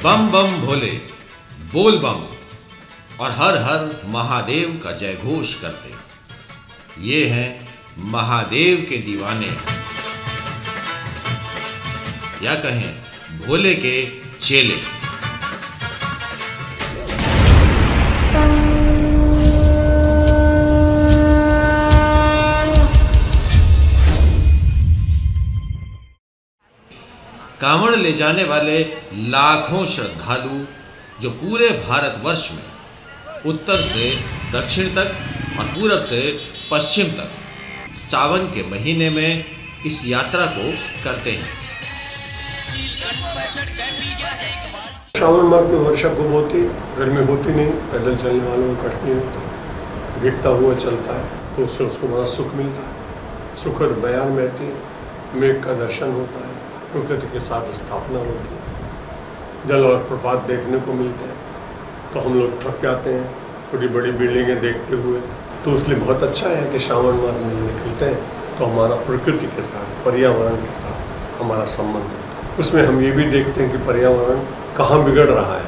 बम बम भोले, बोल बम और हर हर महादेव का जय घोष करते। ये हैं महादेव के दीवाने, या कहें भोले के चेले। कांवड़ ले जाने वाले लाखों श्रद्धालु जो पूरे भारतवर्ष में उत्तर से दक्षिण तक और पूरब से पश्चिम तक सावन के महीने में इस यात्रा को करते हैं। श्रावण मास में वर्षा खूब होती, गर्मी होती नहीं, पैदल चलने वालों को कष्ट नहीं होता, भीगता हुआ चलता है तो उससे उसको बड़ा सुख मिलता है, सुखद बयान बहती है, मेघ का दर्शन होता है, प्रकृति के साथ स्थापना होती है, जल और प्रपात देखने को मिलते हैं। तो हम लोग थक जाते हैं बड़ी बड़ी बिल्डिंगें देखते हुए, तो इसलिए बहुत अच्छा है कि श्रावण मास में निकलते हैं तो हमारा प्रकृति के साथ, पर्यावरण के साथ हमारा संबंध होता है। उसमें हम ये भी देखते हैं कि पर्यावरण कहाँ बिगड़ रहा है,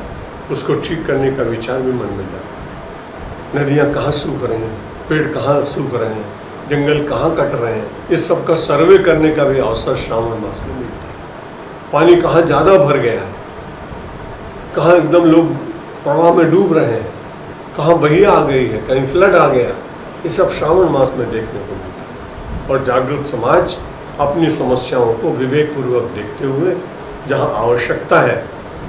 उसको ठीक करने का विचार भी मन में जाता है। नदियाँ कहाँ सूख रही हैं, पेड़ कहाँ सूख रहे हैं, जंगल कहाँ कट रहे हैं, इस सब का सर्वे करने का भी अवसर श्रावण मास में मिलता है। पानी कहाँ ज़्यादा भर गया है, कहाँ एकदम लोग प्रवाह में डूब रहे हैं, कहाँ बहिया आ गई है, कहीं फ्लड आ गया, ये सब श्रावण मास में देखने को मिलता है। और जागरूक समाज अपनी समस्याओं को विवेकपूर्वक देखते हुए जहाँ आवश्यकता है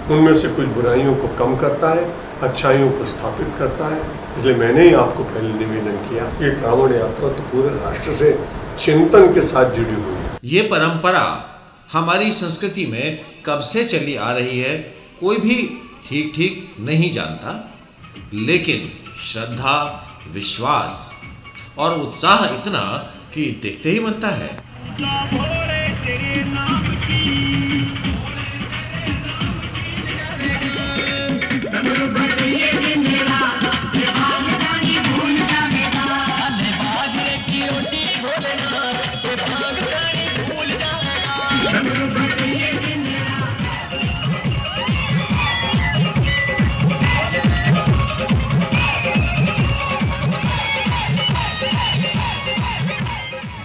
उनमें से कुछ बुराइयों को कम करता है, अच्छाइयों को स्थापित करता है। इसलिए मैंने ही आपको पहले निवेदन किया कि श्रावण यात्रा तो पूरे राष्ट्र से चिंतन के साथ जुड़ी हुई है। ये परंपरा हमारी संस्कृति में कब से चली आ रही है कोई भी ठीक ठीक नहीं जानता, लेकिन श्रद्धा, विश्वास और उत्साह इतना कि देखते ही बनता है।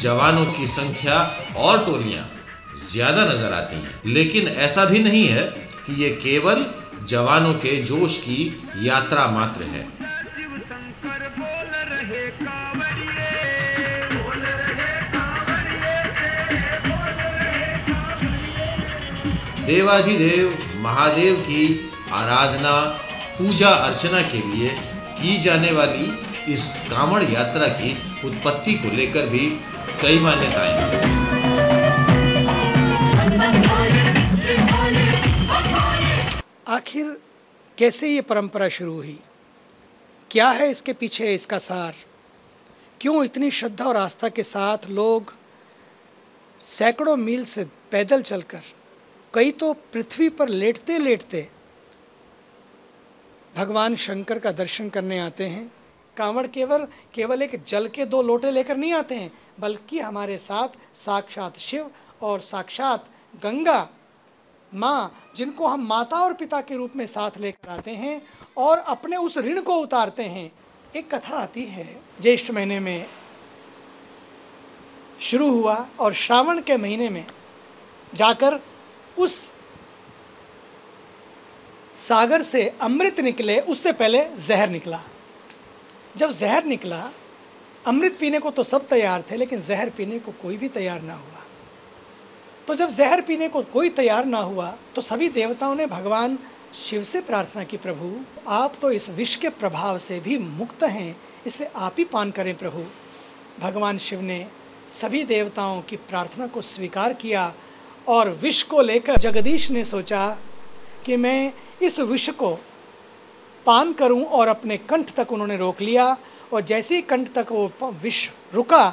जवानों की संख्या और टोलियां ज्यादा नजर आती हैं, लेकिन ऐसा भी नहीं है कि ये केवल जवानों के जोश की यात्रा मात्र है। देवाधिदेव महादेव की आराधना, पूजा अर्चना के लिए की जाने वाली इस कांवड़ यात्रा की उत्पत्ति को लेकर भी कई मान्यताएं हैं। आखिर कैसे ये परंपरा शुरू हुई, क्या है इसके पीछे इसका सार, क्यों इतनी श्रद्धा और आस्था के साथ लोग सैकड़ों मील से पैदल चलकर, कई तो पृथ्वी पर लेटते लेटते भगवान शंकर का दर्शन करने आते हैं। कांवड़ केवल एक जल के 2 लोटे लेकर नहीं आते हैं, बल्कि हमारे साथ साक्षात शिव और साक्षात गंगा माँ, जिनको हम माता और पिता के रूप में साथ लेकर आते हैं और अपने उस ऋण को उतारते हैं। एक कथा आती है, ज्येष्ठ महीने में शुरू हुआ और श्रावण के महीने में जाकर उस सागर से अमृत निकले, उससे पहले जहर निकला। जब जहर निकला, अमृत पीने को तो सब तैयार थे, लेकिन जहर पीने को कोई भी तैयार ना हुआ। तो जब जहर पीने को कोई तैयार ना हुआ तो सभी देवताओं ने भगवान शिव से प्रार्थना की, प्रभु आप तो इस विष के प्रभाव से भी मुक्त हैं, इसे आप ही पान करें प्रभु। भगवान शिव ने सभी देवताओं की प्रार्थना को स्वीकार किया और विष को लेकर जगदीश ने सोचा कि मैं इस विष को पान करूं, और अपने कंठ तक उन्होंने रोक लिया। और जैसे ही कंठ तक वो विष रुका,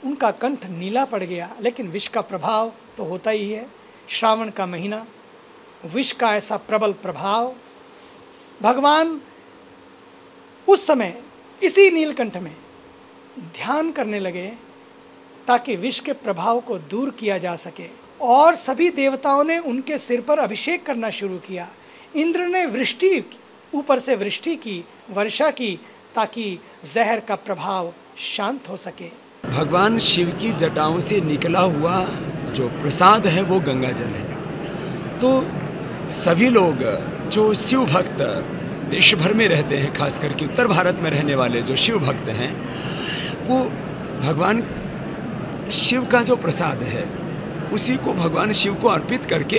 उनका कंठ नीला पड़ गया। लेकिन विष का प्रभाव तो होता ही है, श्रावण का महीना, विष का ऐसा प्रबल प्रभाव। भगवान उस समय इसी नीलकंठ में ध्यान करने लगे ताकि विष के प्रभाव को दूर किया जा सके, और सभी देवताओं ने उनके सिर पर अभिषेक करना शुरू किया। इंद्र ने वृष्टि, ऊपर से वृष्टि की, वर्षा की, ताकि जहर का प्रभाव शांत हो सके। भगवान शिव की जटाओं से निकला हुआ जो प्रसाद है वो गंगा जल है। तो सभी लोग जो शिव भक्त देश भर में रहते हैं, खास करके उत्तर भारत में रहने वाले जो शिव भक्त हैं, वो भगवान शिव का जो प्रसाद है उसी को भगवान शिव को अर्पित करके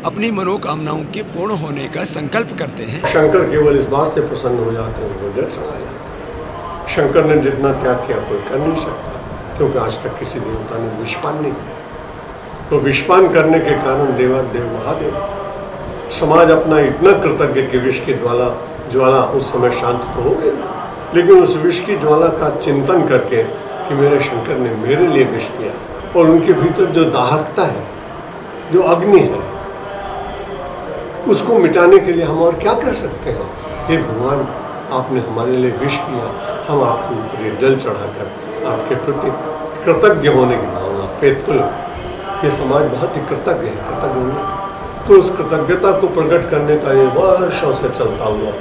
अपनी मनोकामनाओं के पूर्ण होने का संकल्प करते हैं। शंकर केवल इस बात से प्रसन्न हो जाते हैं, उनको जल चढ़ाया जाता है। शंकर ने जितना त्याग किया कोई कर नहीं सकता, क्योंकि आज तक किसी देवता ने विषपान नहीं किया। तो विषपान करने के कारण देवादेव महादेव समाज अपना इतना कृतज्ञ कि विष की ज्वाला उस समय शांत तो हो गई, लेकिन उस विष की ज्वाला का चिंतन करके कि मेरे शंकर ने मेरे लिए विष पिया, और उनके भीतर जो दाहकता है, जो अग्नि है, उसको मिटाने के लिए हम और क्या कर सकते हैं। हे भगवान, आपने हमारे लिए विष पिया, हम आपके ऊपर ये जल चढ़ाकर आपके प्रति कृतज्ञ होने की भावना, फेथफुल, ये समाज बहुत ही कृतज्ञ है, कृतज्ञ होने, तो उस कृतज्ञता को प्रकट करने का ये वर्षों से चलता हुआ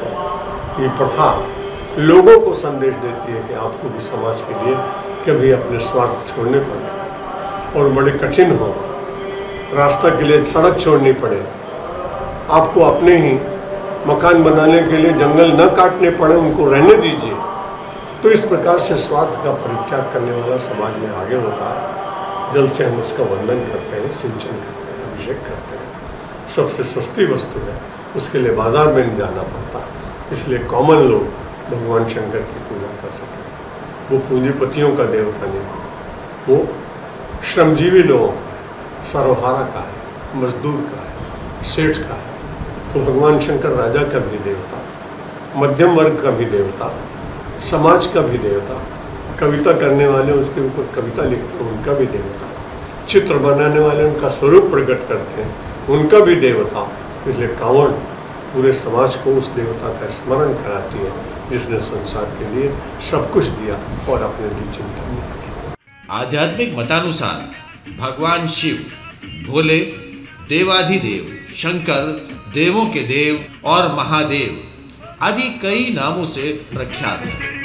ये प्रथा लोगों को संदेश देती है कि आपको भी समाज के लिए कभी अपने स्वार्थ छोड़ने पड़े और बड़े कठिन हो, रास्ता के लिए सड़क छोड़नी पड़े, आपको अपने ही मकान बनाने के लिए जंगल न काटने पड़े, उनको रहने दीजिए। तो इस प्रकार से स्वार्थ का परित्याग करने वाला समाज में आगे होता है। जल से हम उसका वंदन करते हैं, सिंचन करते हैं, अभिषेक करते हैं। सबसे सस्ती वस्तु है, उसके लिए बाजार में नहीं जाना पड़ता, इसलिए कॉमन लोग भगवान शंकर की पूजा कर सकें। वो पूंजीपतियों का देवता नहीं, वो श्रमजीवी लोगों का है, सर्वहारा का है, मजदूर का है, सेठ का है। तो भगवान शंकर राजा का भी देवता, मध्यम वर्ग का भी देवता, समाज का भी देवता, कविता करने वाले उसके ऊपर कविता लिखते हैं उनका भी देवता, चित्र बनाने वाले उनका स्वरूप प्रकट करते हैं उनका भी देवता। इसलिए कांवड़ पूरे समाज को उस देवता का स्मरण कराती है जिसने संसार के लिए सब कुछ दिया और अपने लिए चिंता नहीं की। आध्यात्मिक मतानुसार भगवान शिव भोले, देवाधिदेव शंकर, देवों के देव और महादेव आदि कई नामों से प्रख्यात हैं।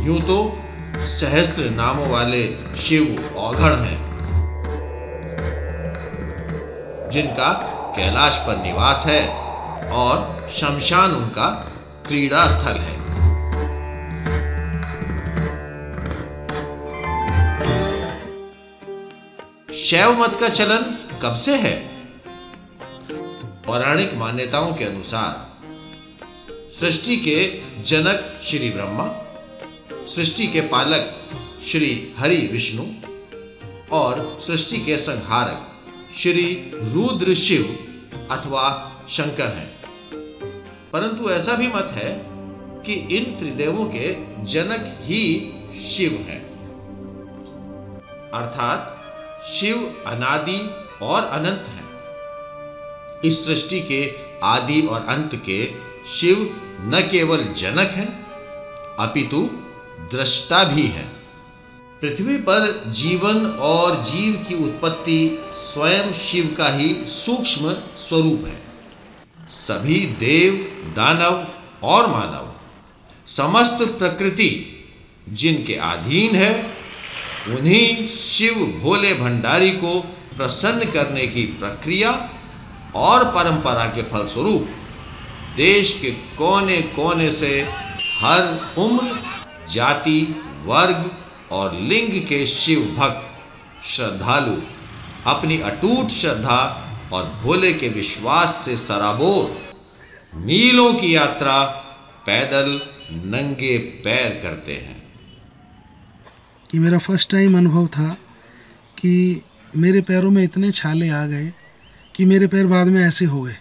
यूं तो सहस्त्र नामों वाले शिव औघड़ हैं, जिनका कैलाश पर निवास है और शमशान उनका क्रीड़ा स्थल है। शैव मत का चलन कब से है? पौराणिक मान्यताओं के अनुसार सृष्टि के जनक श्री ब्रह्मा, सृष्टि के पालक श्री हरि विष्णु और सृष्टि के संहारक श्री रुद्र शिव अथवा शंकर हैं। परंतु ऐसा भी मत है कि इन त्रिदेवों के जनक ही शिव हैं। अर्थात शिव अनादि और अनंत हैं। इस सृष्टि के आदि और अंत के शिव न केवल जनक हैं अपितु दृष्टा भी हैं। पृथ्वी पर जीवन और जीव की उत्पत्ति स्वयं शिव का ही सूक्ष्म स्वरूप है। सभी देव, दानव और मानव, समस्त प्रकृति जिनके अधीन है, उन्हीं शिव भोले भंडारी को प्रसन्न करने की प्रक्रिया और परंपरा के फलस्वरूप देश के कोने कोने से हर उम्र, जाति, वर्ग और लिंग के शिव भक्त श्रद्धालु अपनी अटूट श्रद्धा और भोले के विश्वास से सराबोर मीलों की यात्रा पैदल नंगे पैर करते हैं। कि मेरा फर्स्ट टाइम अनुभव था कि मेरे पैरों में इतने छाले आ गए कि मेरे पैर बाद में ऐसे हो गए।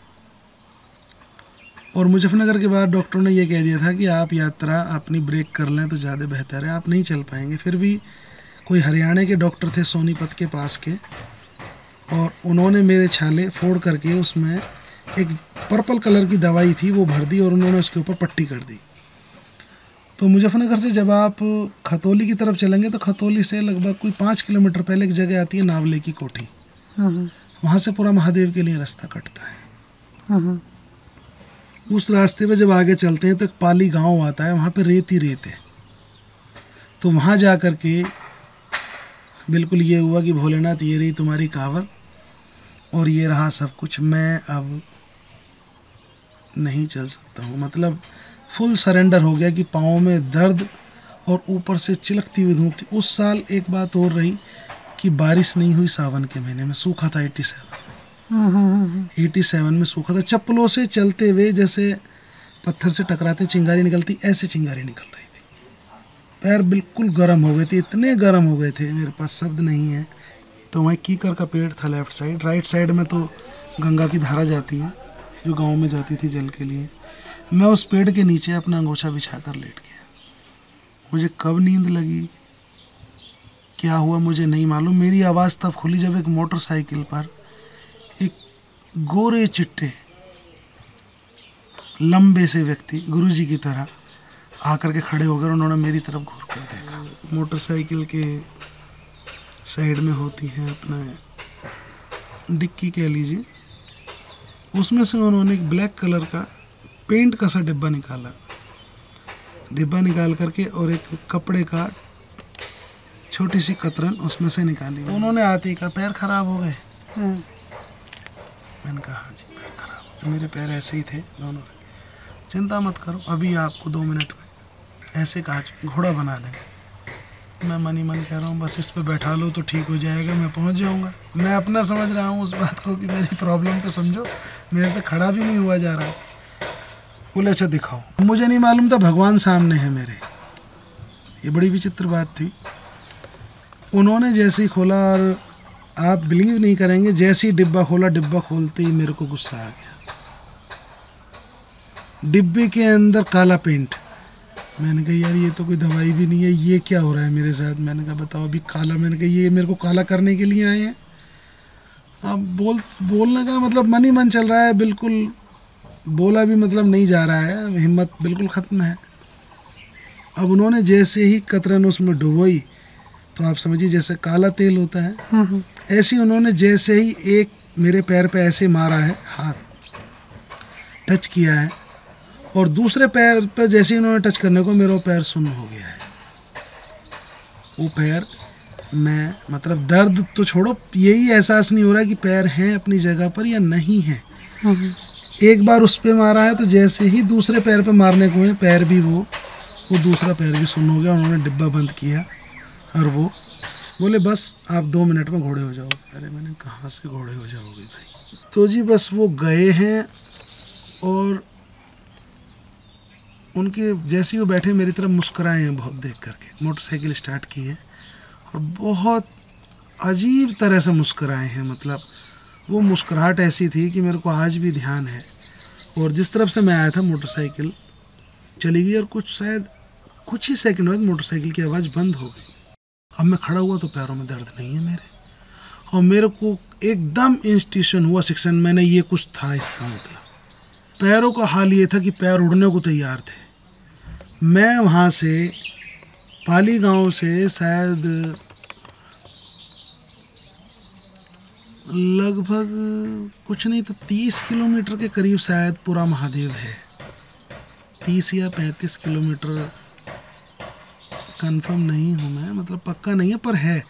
और मुजफ्फरनगर के बाद डॉक्टरों ने ये कह दिया था कि आप यात्रा अपनी ब्रेक कर लें तो ज़्यादा बेहतर है, आप नहीं चल पाएंगे। फिर भी कोई हरियाणा के डॉक्टर थे सोनीपत के पास के, और उन्होंने मेरे छाले फोड़ करके उसमें एक पर्पल कलर की दवाई थी वो भर दी और उन्होंने उसके ऊपर पट्टी कर दी। तो मुजफ्फरनगर से जब आप खतौली की तरफ चलेंगे तो खतौली से लगभग कोई 5 किलोमीटर पहले एक जगह आती है नावले की कोठी, वहाँ से पूरा महादेव के लिए रास्ता कटता है। उस रास्ते पे जब आगे चलते हैं तो एक पाली गांव आता है, वहाँ पे रेत ही रेत है। तो वहाँ जा कर के बिल्कुल ये हुआ कि भोलेनाथ ये रही तुम्हारी कांवर और ये रहा सब कुछ, मैं अब नहीं चल सकता हूँ। मतलब फुल सरेंडर हो गया कि पाँव में दर्द और ऊपर से चिलकती हुई धूप थी। उस साल एक बात और रही कि बारिश नहीं हुई, सावन के महीने में सूखा था। 87 में सूखा था। चप्पलों से चलते हुए जैसे पत्थर से टकराते चिंगारी निकलती, ऐसे चिंगारी निकल रही थी। पैर बिल्कुल गर्म हो गए थे, इतने गर्म हो गए थे, मेरे पास शब्द नहीं है। तो वहीं कीकर का पेड़ था लेफ्ट साइड, राइट साइड में तो गंगा की धारा जाती है जो गांव में जाती थी जल के लिए। मैं उस पेड़ के नीचे अपना अंगोछा बिछा कर लेट गया। मुझे कब नींद लगी, क्या हुआ मुझे नहीं मालूम। मेरी आवाज़ तब खुली जब एक मोटरसाइकिल पर एक गोरे चिट्टे लंबे से व्यक्ति गुरुजी की तरह आकर के खड़े हो गए। उन्होंने मेरी तरफ घूर कर देखा। मोटरसाइकिल के साइड में होती है अपना डिक्की कह लीजिए, उसमें से उन्होंने एक ब्लैक कलर का पेंट का सा डिब्बा निकाला। डिब्बा निकाल करके और एक कपड़े का छोटी सी कतरन उसमें से निकाली। उन्होंने आते ही कहा पैर खराब हो गए। मैंने कहा हाँ जी पैर खराब हो गए। मेरे पैर ऐसे ही थे दोनों। चिंता मत करो, अभी आपको 2 मिनट में ऐसे कहा घोड़ा बना देंगे। मैं मन ही मन कह रहा हूँ बस इस पे बैठा लो तो ठीक हो जाएगा, मैं पहुँच जाऊँगा। मैं अपना समझ रहा हूँ उस बात को कि मेरी प्रॉब्लम तो समझो, मेरे से खड़ा भी नहीं हुआ जा रहा। बोले अच्छा दिखाओ। मुझे नहीं मालूम था भगवान सामने है मेरे। ये बड़ी विचित्र बात थी। उन्होंने जैसे ही खोला और आप बिलीव नहीं करेंगे, जैसे ही डिब्बा खोला, डिब्बा खोलते ही मेरे को गुस्सा आ गया। डिब्बे के अंदर काला पेंट। मैंने कहा यार ये तो कोई दवाई भी नहीं है, ये क्या हो रहा है मेरे साथ। मैंने कहा बताओ अभी काला। मैंने कहा ये मेरे को काला करने के लिए आए हैं। अब बोलने का मतलब मन ही मन चल रहा है, बिल्कुल बोला भी मतलब नहीं जा रहा है, हिम्मत बिल्कुल ख़त्म है। अब उन्होंने जैसे ही कतरन उसमें डुबोई तो आप समझिए जैसे काला तेल होता है, ऐसे ही उन्होंने जैसे ही एक मेरे पैर पे ऐसे मारा है, हाथ टच किया है, और दूसरे पैर पे जैसे ही उन्होंने टच करने को मेरा पैर सुन्न हो गया है। वो पैर मैं मतलब दर्द तो छोड़ो, यही एहसास नहीं हो रहा कि पैर हैं अपनी जगह पर या नहीं है। एक बार उस पे मारा है तो जैसे ही दूसरे पैर पे मारने को है, पैर भी वो दूसरा पैर भी सुन्न हो गया। उन्होंने डिब्बा बंद किया और वो बोले बस आप 2 मिनट में घोड़े हो जाओगे। अरे मैंने कहाँ से घोड़े हो जाओगे भाई। तो जी बस वो गए हैं और उनके जैसे ही वो बैठे मेरी तरफ मुस्कुराए हैं बहुत देख करके। मोटरसाइकिल स्टार्ट की है और बहुत अजीब तरह से मुस्कुराए हैं। मतलब वो मुस्कुराहट ऐसी थी कि मेरे को आज भी ध्यान है। और जिस तरफ से मैं आया था मोटरसाइकिल चली गई और कुछ ही सेकंड बाद मोटरसाइकिल की आवाज़ बंद हो गई। अब मैं खड़ा हुआ तो पैरों में दर्द नहीं है मेरे, और मेरे को एकदम इंस्टीट्यूशन हुआ सेक्शन मैंने ये कुछ था। इसका मतलब पैरों का हाल ये था कि पैर उड़ने को तैयार थे। मैं वहाँ से पाली गांव से शायद लगभग कुछ नहीं तो 30 किलोमीटर के करीब शायद पूरा महादेव है, 30 या 35 किलोमीटर, कंफर्म नहीं हूँ मैं, मतलब पक्का नहीं है पर है।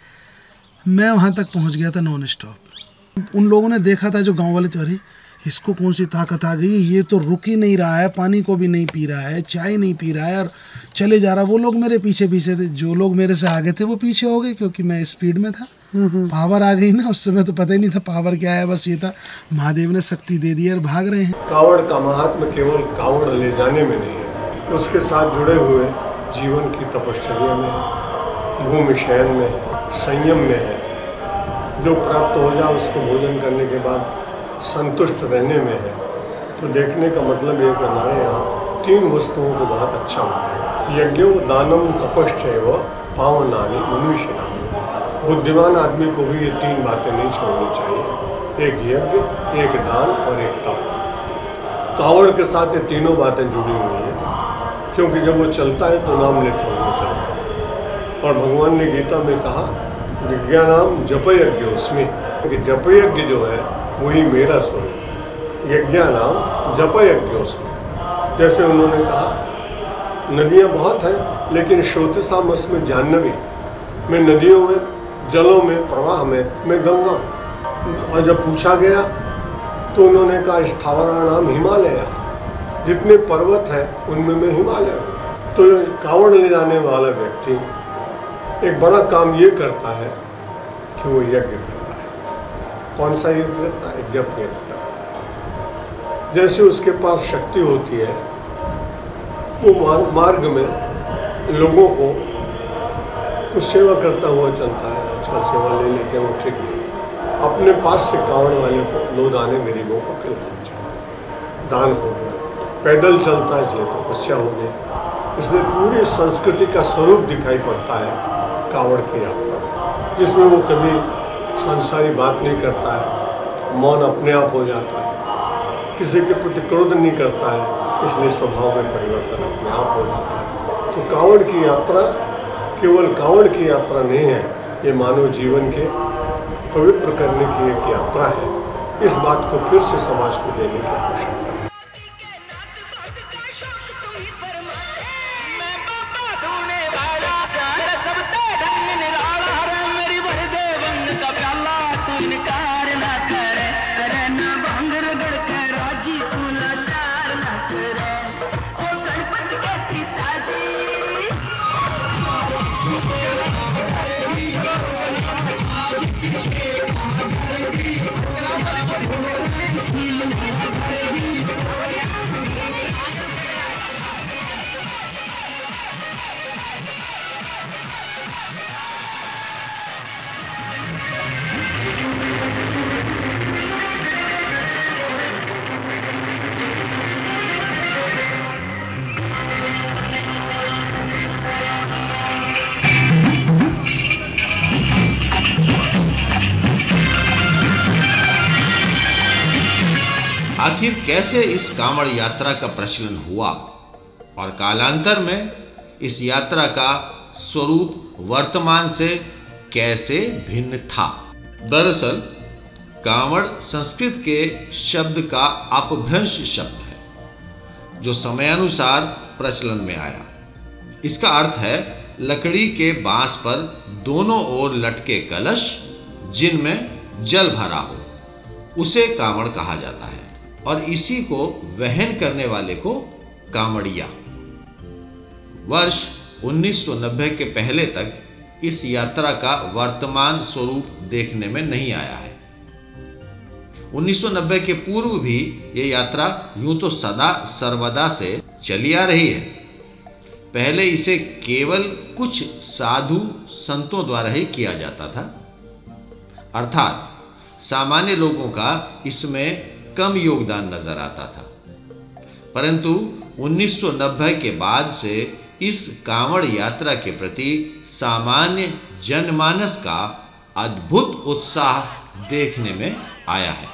मैं वहाँ तक पहुँच गया था नॉन स्टॉप। उन लोगों ने देखा था जो गांव वाले थे, अरे इसको कौन सी ताकत आ गई, ये तो रुक ही नहीं रहा है, पानी को भी नहीं पी रहा है, चाय नहीं पी रहा है और चले जा रहा। वो लोग मेरे पीछे पीछे थे, जो लोग मेरे से आगे थे वो पीछे हो गए क्योंकि मैं स्पीड में था। पावर आ गई ना, उस समय तो पता ही नहीं था पावर क्या है, बस ये था महादेव ने शक्ति दे दी और भाग रहे हैं। कांवड़ का महात्मा केवल कांवड़ ले जाने में नहीं है, उसके साथ जुड़े हुए जीवन की तपश्चर्या में है, भूमि शयन में है, संयम में है। जो प्राप्त हो जाए उसको भोजन करने के बाद संतुष्ट रहने में है। तो देखने का मतलब ये कि हमारे यहाँ 3 वस्तुओं को बहुत अच्छा मानेगा। यज्ञो दानम तपश्चैव पावनानि मनुष्यनाम। बुद्धिमान आदमी को भी ये 3 बातें नहीं छोड़नी चाहिए, एक यज्ञ, एक दान और एक तप। कांवड़ के साथ ये तीनों बातें जुड़ी हुई हैं, क्योंकि जब वो चलता है तो नाम लेता हुआ चलता है। और भगवान ने गीता में कहा यज्ञानाम जप यज्ञ, उसमें कि जप यज्ञ जो है वही मेरा स्वरूप है। यज्ञानाम जप यज्ञ उसमें, जैसे उन्होंने कहा नदियाँ बहुत हैं लेकिन श्रोतसामस्मि जाह्नवी, मैं नदियों में, जलों में, प्रवाह में मैं गंगा हूँ। और जब पूछा गया तो उन्होंने कहा स्थावराणाम हिमालय, जितने पर्वत हैं उनमें मैं हिमालय हूँ। तो कांवड़ ले जाने वाला व्यक्ति एक बड़ा काम ये करता है कि वो यज्ञ करता है। कौन सा यज्ञ करता है? जप यज्ञ करता है। जैसे उसके पास शक्ति होती है वो मार्ग में लोगों को कुछ सेवा करता हुआ चलता है। आजकल सेवा ले लेते हैं, वो ठीक नहीं। अपने पास से कांवड़ वाले को 2 दाने गरीबों को खिलाने चाहिए। दान हो गया, पैदल चलता है इसलिए तपस्या हो गई। इसलिए पूरी संस्कृति का स्वरूप दिखाई पड़ता है कांवड़ की यात्रा में, जिसमें वो कभी सांसारी बात नहीं करता है, मौन अपने आप हो जाता है, किसी के प्रति क्रोध नहीं करता है, इसलिए स्वभाव में परिवर्तन अपने आप हो जाता है। तो कांवड़ की यात्रा केवल कांवड़ की यात्रा नहीं है, ये मानव जीवन के पवित्र करने की एक यात्रा है। इस बात को फिर से समाज को देने की आवश्यकता है। आखिर कैसे इस कांवड़ यात्रा का प्रचलन हुआ और कालांतर में इस यात्रा का स्वरूप वर्तमान से कैसे भिन्न था? दरअसल कांवड़ संस्कृत के शब्द का अपभ्रंश शब्द है जो समयानुसार प्रचलन में आया। इसका अर्थ है लकड़ी के बांस पर दोनों ओर लटके कलश जिनमें जल भरा हो, उसे कांवड़ कहा जाता है और इसी को वहन करने वाले को कांवड़िया। वर्ष 1990 के पहले तक इस यात्रा का वर्तमान स्वरूप देखने में नहीं आया है। 1990 के पूर्व भी ये यात्रा यूं तो सदा सर्वदा से चली आ रही है। पहले इसे केवल कुछ साधु संतों द्वारा ही किया जाता था, अर्थात सामान्य लोगों का इसमें कम योगदान नजर आता था। परंतु 1990 के बाद से इस कांवड़ यात्रा के प्रति सामान्य जनमानस का अद्भुत उत्साह देखने में आया है।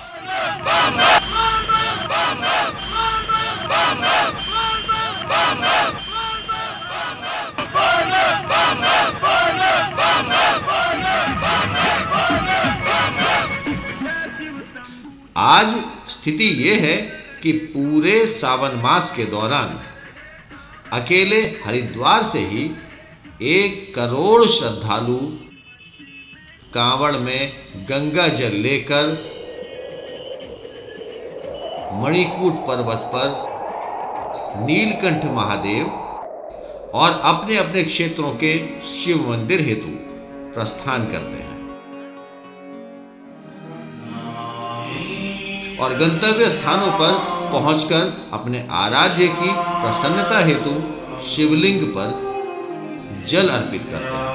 आज स्थिति ये है कि पूरे सावन मास के दौरान अकेले हरिद्वार से ही 1 करोड़ श्रद्धालु कांवड़ में गंगा जल लेकर मणिकूट पर्वत पर नीलकंठ महादेव और अपने अपने क्षेत्रों के शिव मंदिर हेतु प्रस्थान करते हैं और गंतव्य स्थानों पर पहुंचकर अपने आराध्य की प्रसन्नता हेतु शिवलिंग पर जल अर्पित करते हैं।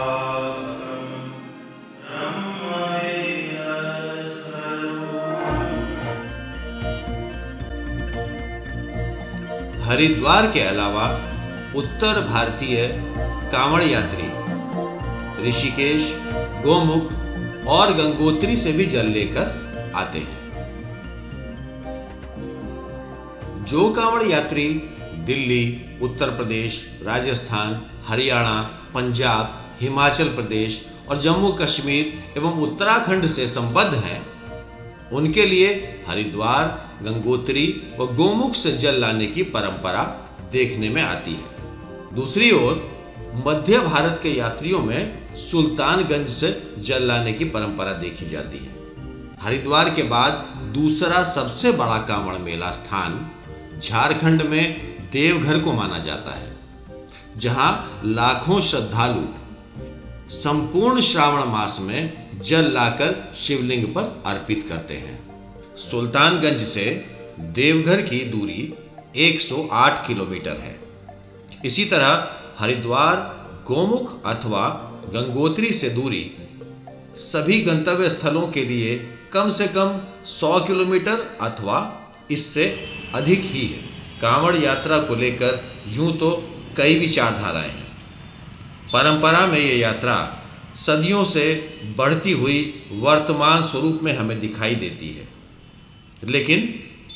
हरिद्वार के अलावा उत्तर भारतीय कांवड़ यात्री ऋषिकेश, गोमुख और गंगोत्री से भी जल लेकर आते हैं। जो कांवड़ यात्री दिल्ली, उत्तर प्रदेश, राजस्थान, हरियाणा, पंजाब, हिमाचल प्रदेश और जम्मू कश्मीर एवं उत्तराखंड से संबद्ध हैं, उनके लिए हरिद्वार, गंगोत्री व गोमुख से जल लाने की परंपरा देखने में आती है। दूसरी ओर मध्य भारत के यात्रियों में सुल्तानगंज से जल लाने की परंपरा देखी जाती है। हरिद्वार के बाद दूसरा सबसे बड़ा कांवड़ मेला स्थान झारखंड में देवघर को माना जाता है, जहां लाखों श्रद्धालु संपूर्ण श्रावण मास में जल लाकर शिवलिंग पर अर्पित करते हैं। सुल्तानगंज से देवघर की दूरी 108 किलोमीटर है। इसी तरह हरिद्वार, गोमुख अथवा गंगोत्री से दूरी सभी गंतव्य स्थलों के लिए कम से कम 100 किलोमीटर अथवा इससे अधिक ही है। कांवड़ यात्रा को लेकर यूं तो कई विचारधाराएं हैं। परंपरा में ये यात्रा सदियों से बढ़ती हुई वर्तमान स्वरूप में हमें दिखाई देती है, लेकिन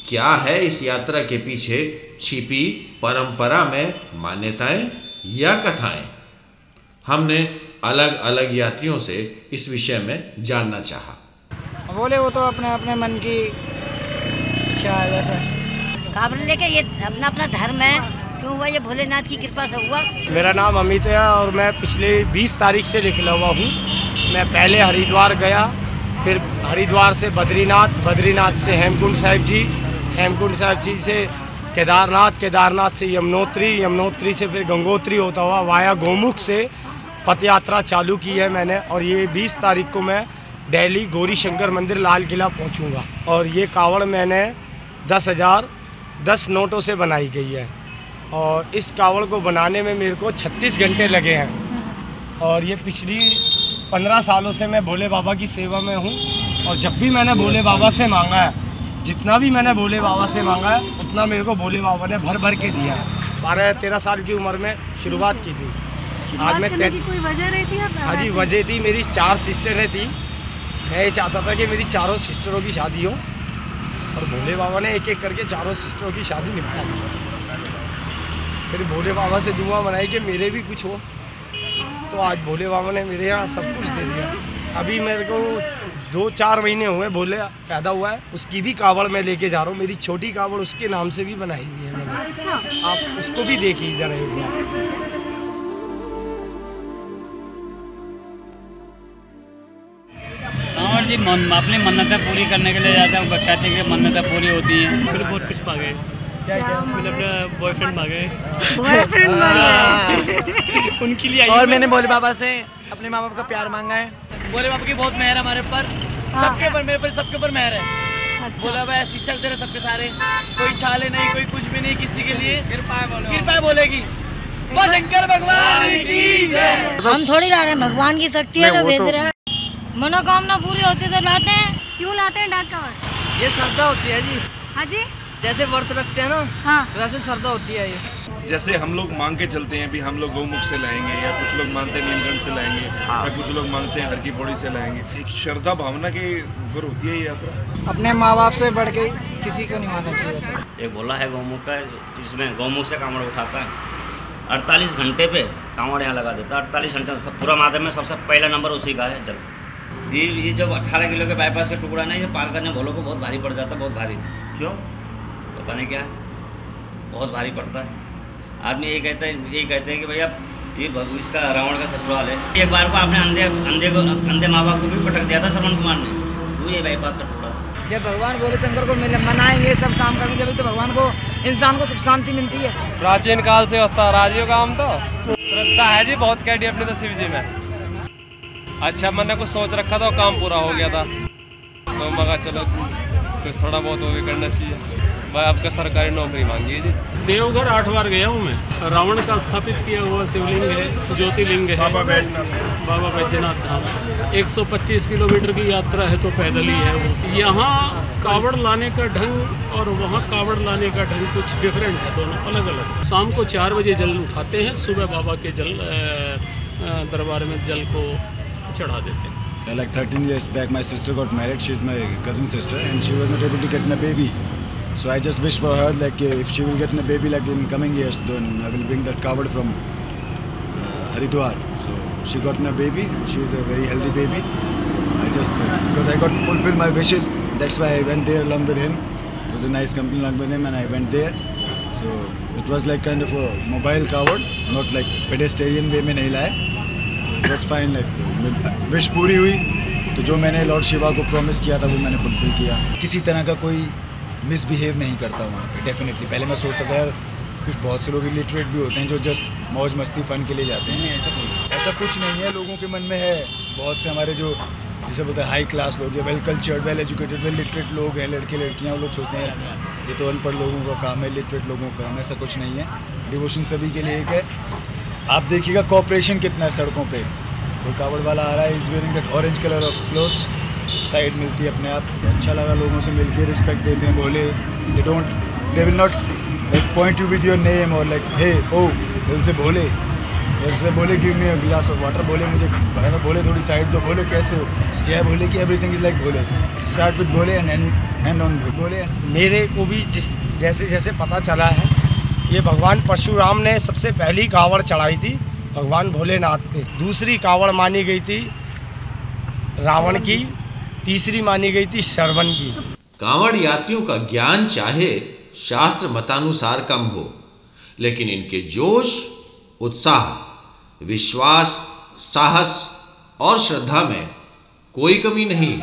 क्या है इस यात्रा के पीछे छिपी परंपरा में मान्यताएं या कथाएं? हमने अलग अलग यात्रियों से इस विषय में जानना चाहा। बोले वो तो अपने अपने मन की इच्छा है। जैसे कांवड़ लेके ये अपना अपना धर्म है, क्यों हुआ? ये भोलेनाथ की कृपा से हुआ। मेरा नाम अमित है और मैं पिछले 20 तारीख से निकला हुआ हूँ। मैं पहले हरिद्वार गया, फिर हरिद्वार से बद्रीनाथ, बद्रीनाथ से हेमकुंड साहिब जी, हेमकुंड साहिब जी से केदारनाथ, केदारनाथ से यमुनोत्री, यमुनोत्री से फिर गंगोत्री होता हुआ वाया गोमुख से पथ यात्रा चालू की है मैंने। और ये 20 तारीख को मैं दिल्ली गौरी शंकर मंदिर लाल किला पहुँचूँगा। और ये कांवड़ मैंने 10 नोटों से बनाई गई है और इस कांवड़ को बनाने में मेरे को 36 घंटे लगे हैं। और ये पिछली 15 सालों से मैं भोले बाबा की सेवा में हूँ और जब भी मैंने भोले बाबा से मांगा है, जितना भी मैंने भोले बाबा से मांगा है, उतना मेरे को भोले बाबा ने भर भर के दिया है। 12-13 साल की उम्र में शुरुआत की थी। आज मैं कोई वजह रही थी? हाँ जी, वजह थी। मेरी 4 सिस्टरें थी। मैं ये चाहता था कि मेरी चारों सिस्टरों की शादी हो और भोले बाबा ने एक एक करके चारों सिस्टरों की शादी निपटा दी। फिर भोले बाबा से दुआ मनाई कि मेरे भी कुछ हो, तो आज भोले बाबा ने मेरे यहाँ सब कुछ दे दिया। अभी मेरे को 2-4 महीने हुए भोले पैदा हुआ है, उसकी भी कांवड़ मैं लेके जा रहा हूँ। मेरी छोटी कांवड़ उसके नाम से भी बनाई हुई है मैंने। अच्छा। आप उसको भी देखिए जरा एक बार। कांवड़ जी अपनी मन्नतें पूरी करने के लिए जाते हैं। कहते हैं कि मन्नतें पूरी होती हैं। मैंने बहुत कुछ मांगे। मैंने अपना बॉयफ्रेंड मांगे। उनके लिए और मैंने भोले बाबा से अपने माँ बाप का प्यार मांगा है। भोले बाबा की बहुत मेहर है हमारे ऊपर, सबके ऊपर, मेरे पर सबके ऊपर मेहर है। अच्छा। भोले बाबा ऐसे चलते रहे सबके सारे, कोई छाले नहीं, कोई कुछ भी नहीं, किसी के लिए कृपा बोलेगी। शंकर भगवान की जय। हम थोड़ी ला रहे हैं, भगवान की शक्ति है तो भेज रहे हैं। मनोकामना पूरी होती तो लाते हैं। क्यों लाते हैं डाक कांवड़? ये श्रद्धा होती है जी। हाँ जी, जैसे व्रत रखते हैं ना, हाँ। तो वैसे श्रद्धा होती है ये। जैसे हम लोग मांग के चलते हैं भी हम लोग गौमुख से लाएंगे, या कुछ लोग मानते हैं नीलकंठ से लाएंगे, या कुछ लोग मानते हैं हर की पौड़ी से लाएंगे। एक श्रद्धा भावना के ऊपर होती है ये यात्रा। अपने माँ बाप से बढ़ के किसी को नहीं मानना चाहिए सर। ये बोला है गौमुख का, इसमें गौमुख से कांवड़ उठाता है 48 घंटे पे कांवड़ यहाँ लगा देता है। 48 घंटे में पूरा माधव में सबसे पहला नंबर उसी का है। जब ये जब 18 किलो के बाईपास का टुकड़ा नहीं, ये पार करने भोलों को बहुत भारी पड़ जाता है, बहुत भारी। क्यों पता नहीं क्या है, बहुत भारी पड़ता है। आदमी यही कहते हैं कि भैया ये इसका रावण का ससुराल है। एक बार को आपने अंधे माँ बाप को भी पटक दिया था श्रवण कुमार ने, वो ये बाईपास का टुकड़ा था। जब भगवान भोले शंकर को मनाएंगे, सब काम करेंगे, जब तो भगवान को, इंसान को सुख शांति मिलती है। प्राचीन काल से होता है राजियों काम, तो श्रद्धा है जी बहुत कैडी अपने तो शिव जी में। अच्छा मैंने कुछ सोच रखा था, काम पूरा हो गया था, तो मगा चलो कुछ थोड़ा बहुत वो भी करना चाहिए। भाई आपका सरकारी नौकरी मांगी जी। देवघर 8 बार गया हूँ मैं। रावण का स्थापित किया हुआ शिवलिंग है, ज्योतिर्लिंग है, बाबा बैद्यनाथ धाम। 125 किलोमीटर की यात्रा है, तो पैदल ही है वो। यहाँ कावड़ लाने का ढंग और वहाँ कावड़ लाने का ढंग कुछ डिफरेंट है, दोनों अलग अलग। शाम को 4 बजे जल उठाते हैं, सुबह बाबा के दरबार में जल को चढ़ा देते हैं। Like 13 years back, my sister got married. She's my cousin sister, and she was not able to get a baby. So I just wish for her, like if she will get a baby, like in coming years, then I will bring that kawad from Haridwar. So she got a baby. She is a very healthy baby. I just because I got fulfilled my wishes. That's why I went there along with him. It was a nice company along with him, and I went there. So it was like kind of a mobile kawad, not like pedestrian way में नहीं लाया. It was fine. Like wish पूरी हुई, तो जो मैंने Lord Shiva को promise किया था वो मैंने फुलफिल किया। किसी तरह का कोई मिसबिहेव नहीं करता वहाँ पे डेफिनेटली। पहले मैं सोचता था यार कुछ बहुत से लोग इलिटरेट भी होते हैं जो जस्ट मौज मस्ती फन के लिए जाते हैं, ऐसा कुछ नहीं है। लोगों के मन में है, बहुत से हमारे जो जैसे बोलते हैं हाई क्लास लोग या well cultured, well educated, well literate लोग हैं, लड़के लड़कियाँ, वो लोग सोचते हैं ये तो अनपढ़ लोगों का काम है, लिटरेट लोगों का काम। ऐसा कुछ नहीं है। डिवोशन सभी के लिए एक है। आप देखिएगा कॉपरेशन कितना है सड़कों पे। कोई कावड़ वाला आ रहा है, is wearing that orange colour of clothes, side मिलती है अपने आप। अच्छा लगा लोगों से मिलके, रिस्पेक्ट देते हैं। Bhole they will not like point you with your name और लाइक हे ओ, उनसे भोले, जैसे बोले give me a glass of water, बोले मुझे बोले थोड़ी साइड दो, बोले कैसे हो, जय भोले की everything is like Bhole. Start with Bhole and end on Bhole. मेरे को भी जैसे जैसे पता चला है, ये भगवान परशुराम ने सबसे पहली कावड़ चढ़ाई थी भगवान भोलेनाथ पे। दूसरी कावड़ मानी गई थी रावण की, तीसरी मानी गई थी श्रवण की। कांवड़ यात्रियों का ज्ञान चाहे शास्त्र मतानुसार कम हो, लेकिन इनके जोश, उत्साह, विश्वास, साहस और श्रद्धा में कोई कमी नहीं है।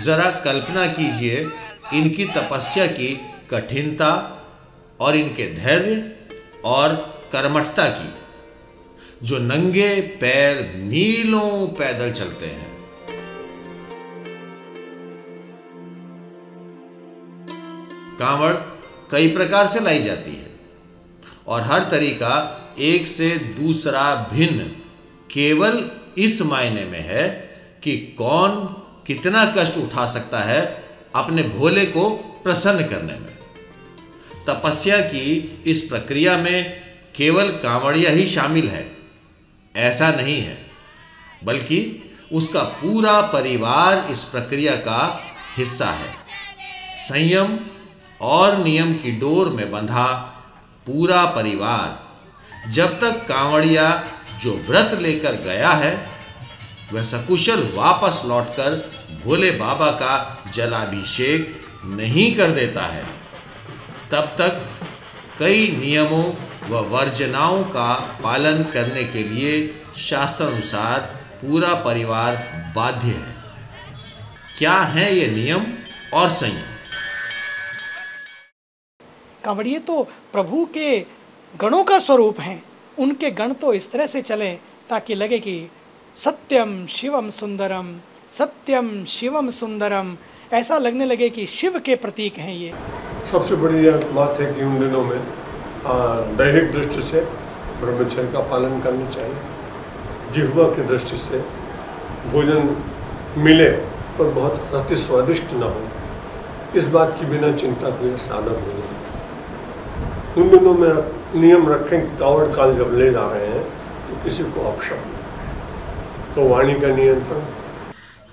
जरा कल्पना कीजिए इनकी तपस्या की कठिनता और इनके धैर्य और कर्मठता की, जो नंगे पैर मीलों पैदल चलते हैं। कांवड़ कई प्रकार से लाई जाती है और हर तरीका एक से दूसरा भिन्न, केवल इस मायने में है कि कौन कितना कष्ट उठा सकता है अपने भोले को प्रसन्न करने में। तपस्या की इस प्रक्रिया में केवल कांवड़िया ही शामिल है, ऐसा नहीं है, बल्कि उसका पूरा परिवार इस प्रक्रिया का हिस्सा है। संयम और नियम की डोर में बंधा पूरा परिवार जब तक कांवड़िया जो व्रत लेकर गया है वह सकुशल वापस लौटकर भोले बाबा का जलाभिषेक नहीं कर देता है, तब तक कई नियमों व वर्जनाओं का पालन करने के लिए शास्त्रानुसार पूरा परिवार बाध्य है। क्या है ये नियम और संयम? कांवड़िए तो प्रभु के गणों का स्वरूप हैं। उनके गण तो इस तरह से चलें ताकि लगे कि सत्यम शिवम सुंदरम, सत्यम शिवम सुंदरम, ऐसा लगने लगे कि शिव के प्रतीक हैं ये। सबसे बड़ी यह बात है कि उन दिनों में दैहिक दृष्टि से ब्रह्मचर्य का पालन करना चाहिए, जिह्वा की दृष्टि से भोजन मिले पर बहुत अति स्वादिष्ट न हो, इस बात की बिना चिंता हुए साधक हो जाए। उन दिनों में नियम रखें कि कावड़ काल जब ले जा रहे हैं तो किसी को अपशब्द, तो वाणी का नियंत्रण।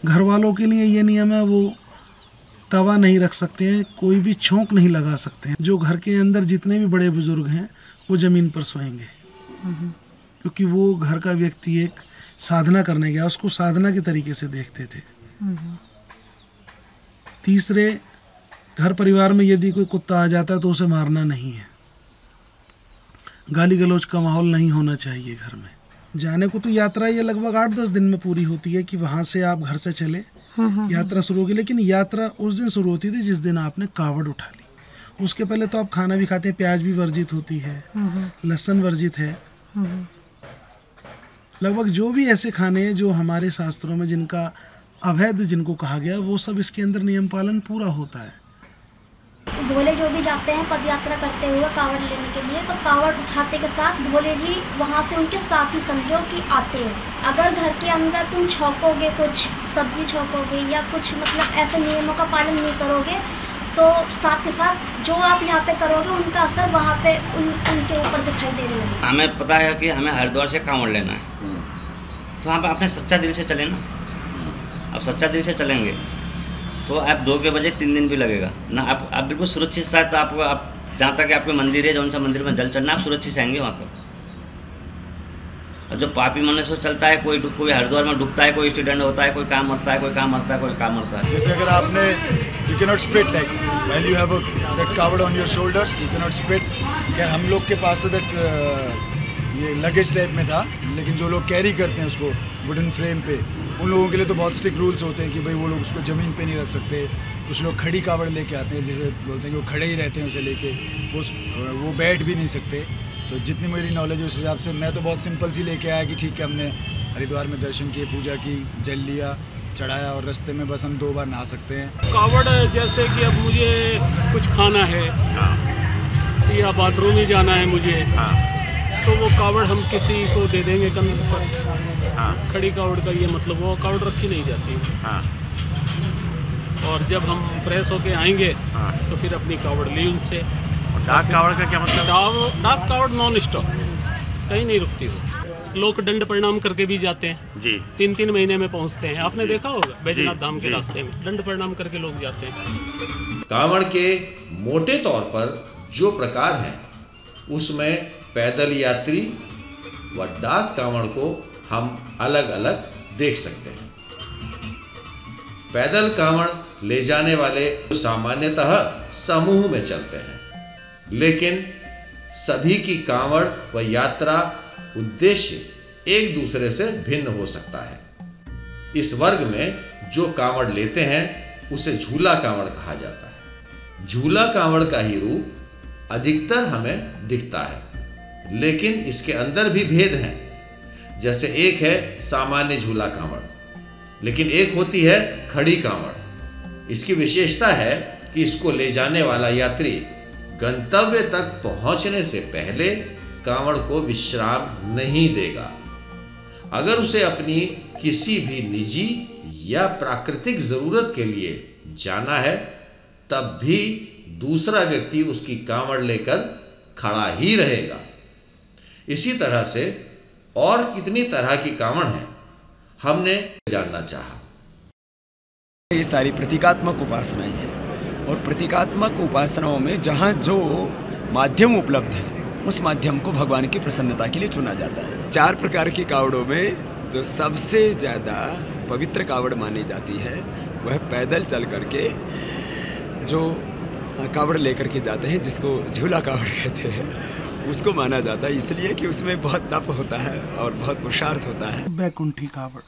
घर वालों के लिए ये नियम है, वो तवा नहीं रख सकते हैं, कोई भी छोंक नहीं लगा सकते हैं। जो घर के अंदर जितने भी बड़े बुजुर्ग हैं वो ज़मीन पर सोएंगे, क्योंकि वो घर का व्यक्ति एक साधना करने गया, उसको साधना के तरीके से देखते थे। तीसरे, घर परिवार में यदि कोई कुत्ता आ जाता है तो उसे मारना नहीं है। गाली गलौज का माहौल नहीं होना चाहिए घर में। जाने को तो यात्रा ये लगभग 8-10 दिन में पूरी होती है कि वहाँ से आप घर से चले, यात्रा शुरू होगी। लेकिन यात्रा उस दिन शुरू होती थी जिस दिन आपने कावड़ उठा ली। उसके पहले तो आप खाना भी खाते हैं, प्याज भी वर्जित होती है, लहसुन वर्जित है। लगभग जो भी ऐसे खाने हैं जो हमारे शास्त्रों में जिनका अवैध जिनको कहा गया, वो सब इसके अंदर नियम पालन पूरा होता है। भोले जो भी जाते हैं पद यात्रा करते हुए कावड़ लेने के लिए, तो कावड़ उठाते के साथ भोले जी वहाँ से उनके साथ ही समझो कि आते हैं। अगर घर के अंदर तुम छौकोगे, कुछ सब्जी छौकोगे या कुछ मतलब ऐसे नियमों का पालन नहीं करोगे, तो साथ के साथ जो आप यहाँ पे करोगे उनका असर वहाँ पे उनके ऊपर दिखाई देने लगेगा। हमें पता है कि हमें हरिद्वार से कावड़ लेना है, तो हम अपने सच्चा दिल से चले ना। अब सच्चा दिल से चलेंगे तो आप 2 के बजे 3 दिन भी लगेगा ना। आप बिल्कुल सुरक्षित साथ आप जहाँ तक आपके मंदिर है, जौन सा मंदिर में जल चढ़ना, आप सुरक्षित से आएंगे वहाँ तक। और जो पापी मनुष्य चलता है, कोई हरिद्वार में डूबता है, कोई एक्सीडेंट होता है, कोई काम मरता है, कोई काम मरता है, कोई काम मरता है। जैसे अगर आपने you can not spit like when you have that kavad on your shoulders, you can not spit. क्या हम लोग के पास तो दैट ये लगेज टाइप में था, लेकिन जो लोग कैरी करते हैं उसको वुडन फ्रेम पे, उन लोगों के लिए तो बहुत स्ट्रिक्ट रूल्स होते हैं कि भाई वो लोग उसको ज़मीन पे नहीं रख सकते। कुछ लोग खड़ी कावड़ लेके आते हैं, जिसे बोलते हैं कि वो खड़े ही रहते हैं उसे लेके, वो बैठ भी नहीं सकते। तो जितनी मेरी नॉलेज है उस हिसाब से मैं तो बहुत सिंपल सी लेके आया कि ठीक है, हमने हरिद्वार में दर्शन किए, पूजा की, जल लिया, चढ़ाया, और रास्ते में बस हम 2 बार नहा सकते हैं। कावड़ जैसे कि अब मुझे कुछ खाना है या बाथरूम ही जाना है मुझे, तो वो कावड़ हम किसी को दे देंगे कंधे पर। खड़ी कावड़ का ये मतलब वो कावड़ रखी नहीं जाती। और जब हम फ्रेश होके आएंगे तो फिर अपनी कावड़ ली उनसे। डाक कावड़ का क्या मतलब? डाक कावड़ नॉन स्टॉप, कहीं नहीं रुकती हो। लोग दंड प्रणाम करके भी जाते हैं जी, 3-3 महीने में पहुंचते हैं। आपने देखा होगा बैजनाथ धाम के रास्ते में दंड प्रणाम करके लोग जाते हैं। कांवड़ के मोटे तौर पर जो प्रकार हैं, उसमें पैदल यात्री व डाक कांवड़ को हम अलग अलग देख सकते हैं। पैदल कांवड़ ले जाने वाले सामान्यतः समूह में चलते हैं, लेकिन सभी की कांवड़ व यात्रा उद्देश्य एक दूसरे से भिन्न हो सकता है। इस वर्ग में जो कांवड़ लेते हैं उसे झूला कांवड़ कहा जाता है। झूला कांवड़ का ही रूप अधिकतर हमें दिखता है, लेकिन इसके अंदर भी भेद हैं। जैसे एक है सामान्य झूला कांवड़, लेकिन एक होती है खड़ी कांवड़। इसकी विशेषता है कि इसको ले जाने वाला यात्री गंतव्य तक पहुंचने से पहले कांवड़ को विश्राम नहीं देगा। अगर उसे अपनी किसी भी निजी या प्राकृतिक जरूरत के लिए जाना है, तब भी दूसरा व्यक्ति उसकी कांवड़ लेकर खड़ा ही रहेगा। इसी तरह से और कितनी तरह की कांवड़ हैं, हमने जानना चाहा। ये सारी प्रतीकात्मक उपासनाएं हैं, और प्रतीकात्मक उपासनाओं में जहाँ जो माध्यम उपलब्ध है उस माध्यम को भगवान की प्रसन्नता के लिए चुना जाता है। 4 प्रकार की कावड़ों में जो सबसे ज़्यादा पवित्र कावड़ मानी जाती है वह पैदल चल करके जो कावड़ लेकर के जाते हैं, जिसको झूला कावड़ कहते हैं, उसको माना जाता है, इसलिए कि उसमें बहुत तप होता है और बहुत पुरुषार्थ होता है। बैकुंठी कावड़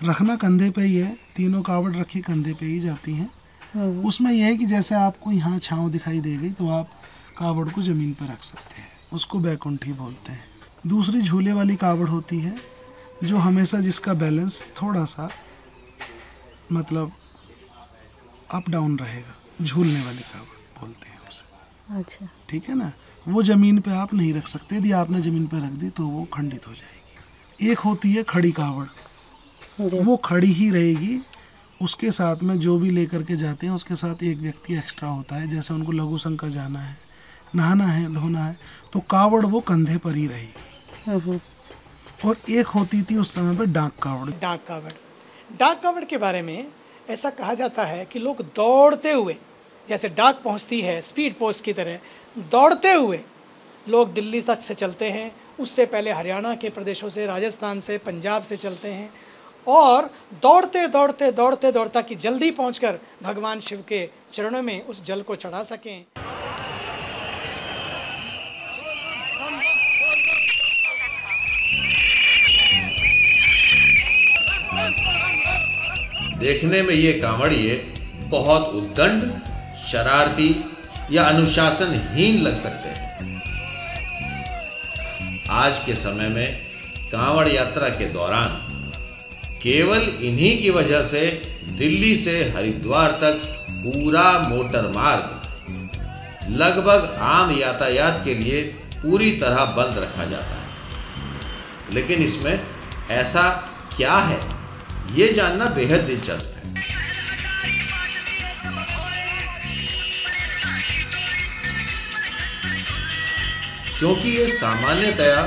रखना कंधे पे ही है, तीनों कावड़ रखी कंधे पे ही जाती हैं। उसमें यह है कि जैसे आपको यहाँ छाँव दिखाई दे गई तो आप कावड़ को ज़मीन पर रख सकते हैं, उसको बैकुंठी बोलते हैं। दूसरी झूले वाली कावड़ होती है, जो हमेशा जिसका बैलेंस थोड़ा सा मतलब अप डाउन रहेगा, झूलने वाली कावड़ बोलते हैं उसे। अच्छा, ठीक है ना। वो ज़मीन पे आप नहीं रख सकते, यदि आपने ज़मीन पे रख दी तो वो खंडित हो जाएगी। एक होती है खड़ी कावड़, वो खड़ी ही रहेगी, उसके साथ में जो भी लेकर के जाते हैं उसके साथ एक व्यक्ति एक्स्ट्रा होता है। जैसे उनको लघु शंकर जाना है, नहाना है, धोना है, तो कावड़ वो कंधे पर ही रहेगी। और एक होती थी उस समय पर डाक कावड़। डाक कावड़ के बारे में ऐसा कहा जाता है कि लोग दौड़ते हुए, जैसे डाक पहुंचती है स्पीड पोस्ट की तरह, दौड़ते हुए लोग दिल्ली तक से चलते हैं। उससे पहले हरियाणा के प्रदेशों से, राजस्थान से, पंजाब से चलते हैं और दौड़ते दौड़ते दौड़ते दौड़ता कि जल्दी पहुंचकर भगवान शिव के चरणों में उस जल को चढ़ा सकें। देखने में ये कांवड़िए बहुत उद्दंड, शरारती या अनुशासनहीन लग सकते हैं। आज के समय में कांवड़ यात्रा के दौरान केवल इन्हीं की वजह से दिल्ली से हरिद्वार तक पूरा मोटर मार्ग लगभग आम यातायात के लिए पूरी तरह बंद रखा जाता है। लेकिन इसमें ऐसा क्या है, ये जानना बेहद दिलचस्प है। क्योंकि ये सामान्यतया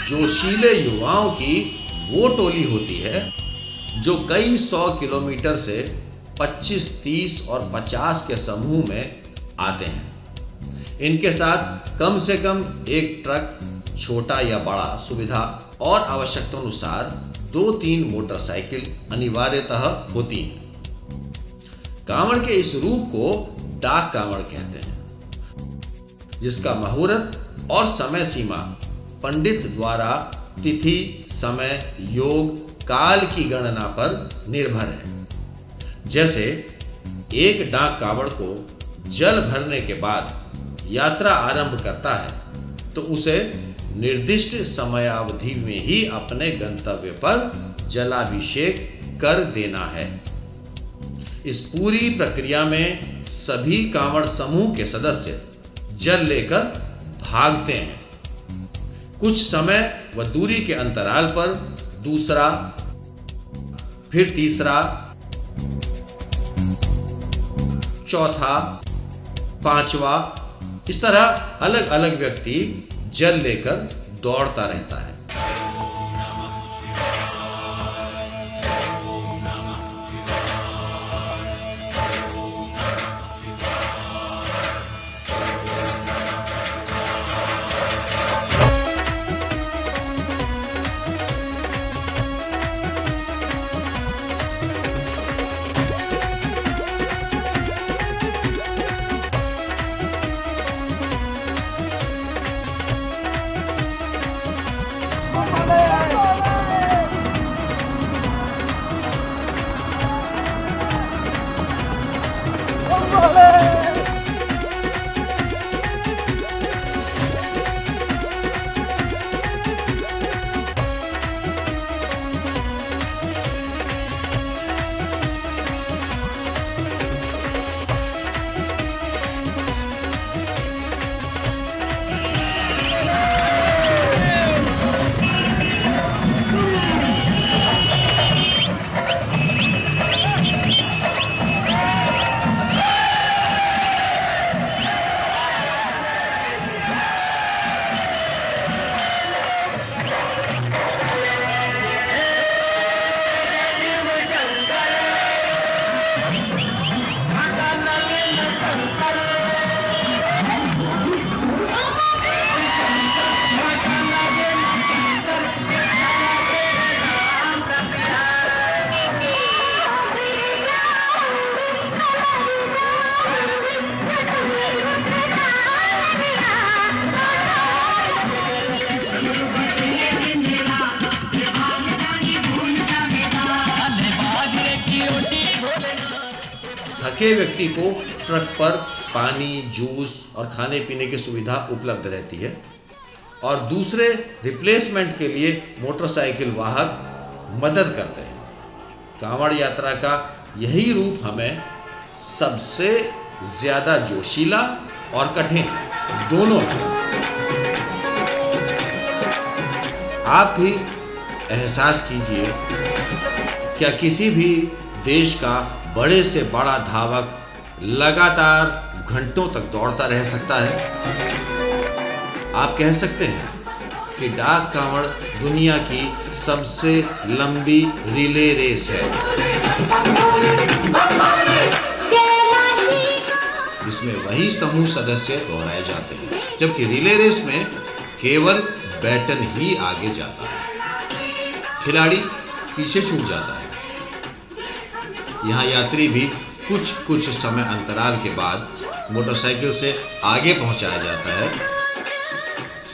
जोशीले युवाओं की वो टोली होती है जो कई 100 किलोमीटर से 25, 30 और 50 के समूह में आते हैं। इनके साथ कम से कम एक ट्रक, छोटा या बड़ा, सुविधा और आवश्यकता अनुसार 2-3 मोटरसाइकिल अनिवार्यतः होती हैं। कांवड़ के इस रूप को डाक कांवड़ कहते हैं, जिसका मुहूर्त और समय सीमा पंडित द्वारा तिथि, समय, योग, काल की गणना पर निर्भर है। जैसे एक डाक कावड़ को जल भरने के बाद यात्रा आरंभ करता है तो उसे निर्दिष्ट समयावधि में ही अपने गंतव्य पर जलाभिषेक कर देना है। इस पूरी प्रक्रिया में सभी कांवड़ समूह के सदस्य जल लेकर भागते हैं। कुछ समय व दूरी के अंतराल पर दूसरा, फिर तीसरा, चौथा, पांचवा, इस तरह अलग अलग व्यक्ति जल लेकर दौड़ता रहता है। थके व्यक्ति को ट्रक पर पानी, जूस और खाने पीने की सुविधा उपलब्ध रहती है और दूसरे रिप्लेसमेंट के लिए मोटरसाइकिल वाहक मदद करते हैं। कांवड़ यात्रा का यही रूप हमें सबसे ज़्यादा जोशीला और कठिन दोनों है। आप भी एहसास कीजिए, क्या किसी भी देश का बड़े से बड़ा धावक लगातार घंटों तक दौड़ता रह सकता है? आप कह सकते हैं कि डाक कांवड़ दुनिया की सबसे लंबी रिले रेस है, जिसमें वही समूह सदस्य दोहराए जाते हैं, जबकि रिले रेस में केवल बैटन ही आगे जाता है, खिलाड़ी पीछे छूट जाता है। यहाँ यात्री भी कुछ समय अंतराल के बाद मोटरसाइकिल से आगे पहुंचाया जाता है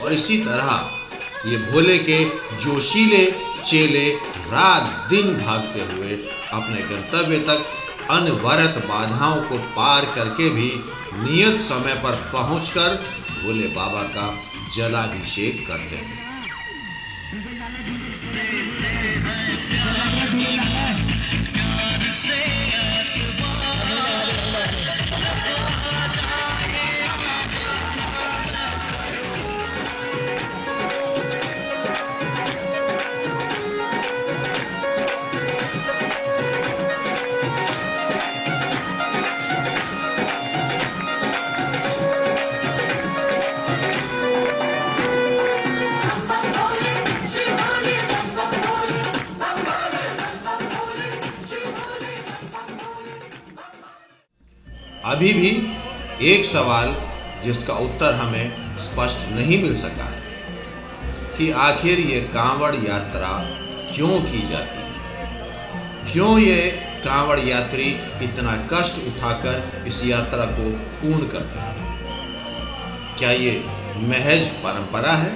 और इसी तरह ये भोले के जोशीले चेले रात दिन भागते हुए अपने गंतव्य तक अनवरत बाधाओं को पार करके भी नियत समय पर पहुंचकर भोले बाबा का जलाभिषेक करते हैं। अभी भी एक सवाल जिसका उत्तर हमें स्पष्ट नहीं मिल सका है कि आखिर ये कांवड़ यात्रा क्यों की जाती है, क्यों ये कांवड़ यात्री इतना कष्ट उठाकर इस यात्रा को पूर्ण करते हैं। क्या ये महज परंपरा है?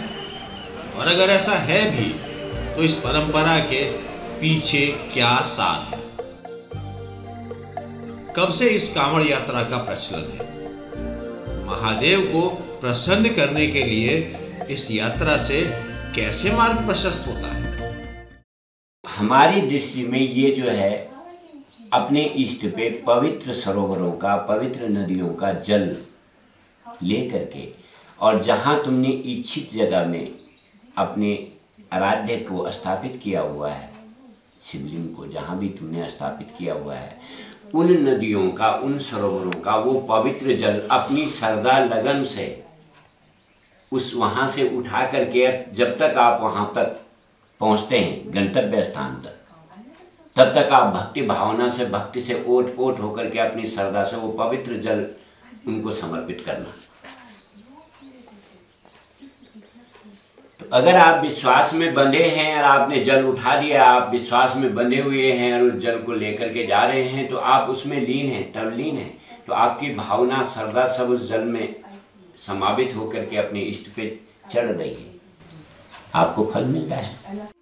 और अगर ऐसा है भी तो इस परंपरा के पीछे क्या सार है? कब से इस कांवड़ यात्रा का प्रचलन है? महादेव को प्रसन्न करने के लिए इस यात्रा से कैसे मार्ग प्रशस्त होता है? हमारी दृष्टि में ये जो है अपने इष्ट पे पवित्र सरोवरों का, पवित्र नदियों का जल ले करके और जहाँ तुमने इच्छित जगह में अपने आराध्य को स्थापित किया हुआ है, शिवलिंग को जहाँ भी तुमने स्थापित किया हुआ है, उन नदियों का, उन सरोवरों का वो पवित्र जल अपनी श्रद्धा लगन से उस वहाँ से उठा करके जब तक आप वहाँ तक पहुँचते हैं गंतव्य स्थान तक, तब तक आप भक्ति भावना से, भक्ति से ओट पोट होकर के अपनी श्रद्धा से वो पवित्र जल उनको समर्पित करना। तो अगर आप विश्वास में बंधे हैं और आपने जल उठा दिया, आप विश्वास में बंधे हुए हैं और उस जल को लेकर के जा रहे हैं, तो आप उसमें लीन हैं, तल्लीन हैं, तो आपकी भावना, श्रद्धा सब उस जल में समावित होकर के अपने इष्ट पे चढ़ रही है, आपको फल मिल रहा है।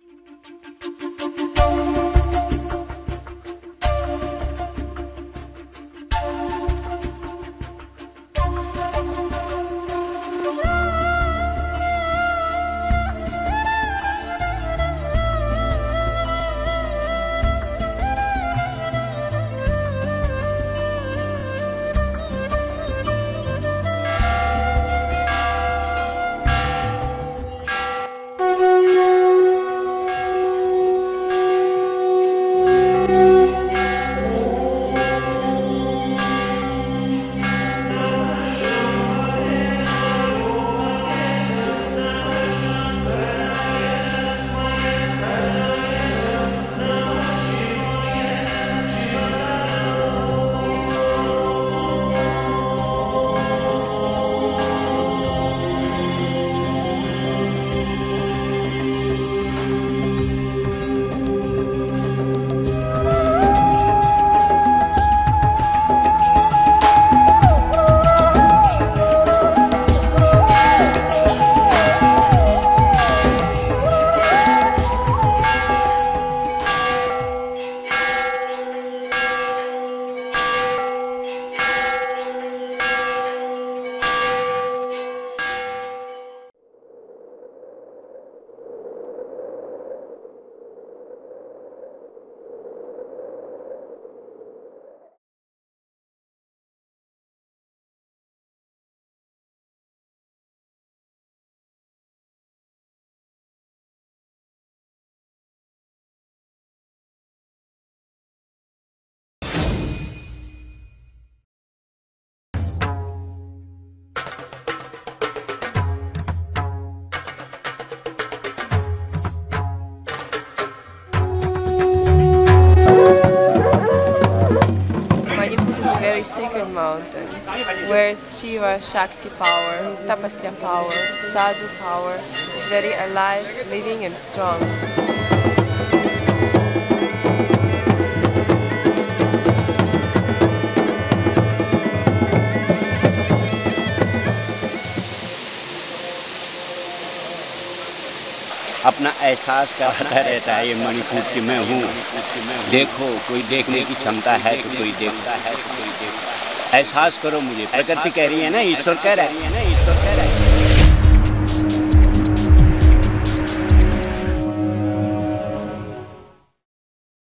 sacred mountain where Shiva Shakti power, Tapasya power, Sadhu power is very alive, living and strong. अपना एहसास करता रहता है ये मणिपुर कि मैं हूँ। देखो, कोई देखने की क्षमता है तो कोई देखता है तो कोई देखता है। एहसास करो मुझे, प्रकृति कह रही है ना, ईश्वर कह रहा है।